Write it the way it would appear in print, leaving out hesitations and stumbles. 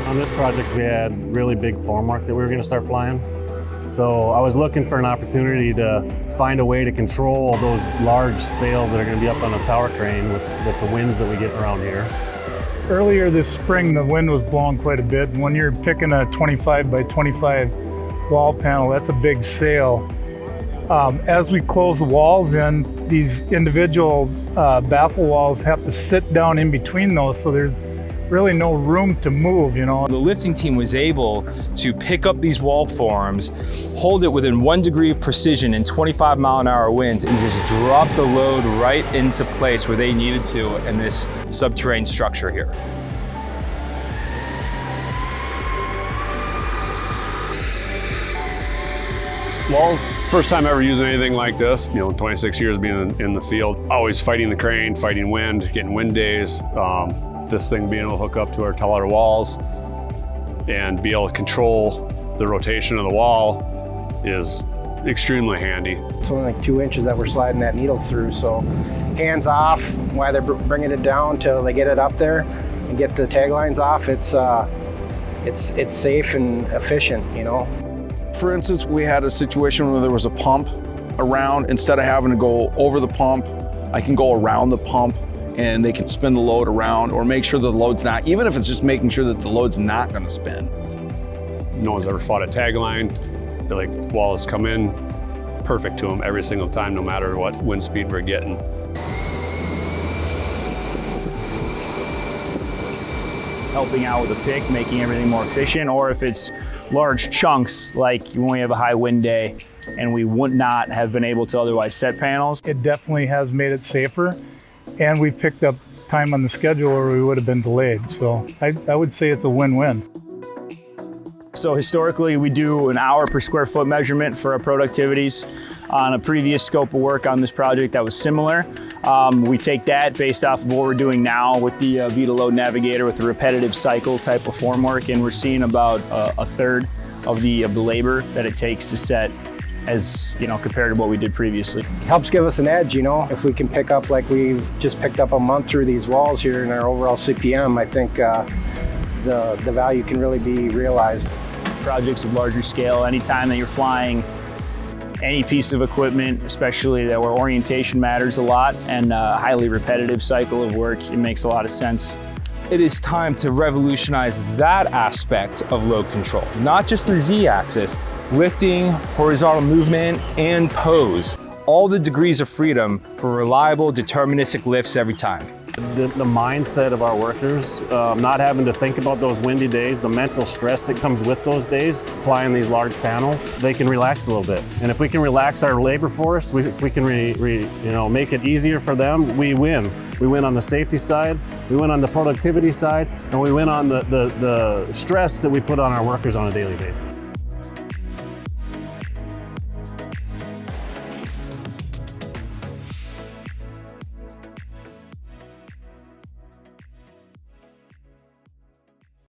On this project, we had really big formwork that we were going to start flying. So I was looking for an opportunity to find a way to control those large sails that are going to be up on a tower crane with the winds that we get around here. Earlier this spring, the wind was blowing quite a bit. When you're picking a 25 by 25 wall panel, that's a big sail. As we close the walls in, these individual baffle walls have to sit down in between those, so there's really no room to move, you know. The lifting team was able to pick up these wall forms, hold it within 1 degree of precision in 25-mile-an-hour winds, and just drop the load right into place where they needed to in this subterranean structure here. Well, first time ever using anything like this, 26 years being in the field, always fighting the crane, fighting wind, getting wind days. This thing being able to hook up to our taller walls and be able to control the rotation of the wall is extremely handy. It's only like 2 inches that we're sliding that needle through, so hands off while they're bringing it down till they get it up there and get the tag lines off. It's safe and efficient, you know. For instance, we had a situation where there was a pump around. Instead of having to go over the pump, I can go around the pump and they can spin the load around or make sure the load's not, even if it's just making sure that the load's not going to spin. No one's ever fought a tag line. They're like, walls come in perfect to them every single time, no matter what wind speed we're getting. Helping out with a pick, making everything more efficient, or if it's large chunks, like when we have a high wind day and we would not have been able to otherwise set panels. It definitely has made it safer, and we picked up time on the schedule where we would have been delayed. So I would say it's a win-win. So historically, we do an hour per square foot measurement for our productivities. On a previous scope of work on this project that was similar, we take that based off of what we're doing now with the Vita Load Navigator with the repetitive cycle type of formwork, and we're seeing about a third of the labor that it takes to set, as compared to what we did previously. Helps give us an edge, if we can pick up like we've just picked up a month through these walls here in our overall CPM. I think the value can really be realized. Projects of larger scale, anytime that you're flying any piece of equipment, especially that where orientation matters a lot and a highly repetitive cycle of work, it makes a lot of sense. It is time to revolutionize that aspect of load control, not just the Z-axis, lifting, horizontal movement, and pose. All the degrees of freedom for reliable, deterministic lifts every time. The mindset of our workers, not having to think about those windy days, the mental stress that comes with those days, flying these large panels, they can relax a little bit. And if we can relax our labor force, if we can make it easier for them, we win. We win on the safety side, we win on the productivity side, and we win on the stress that we put on our workers on a daily basis.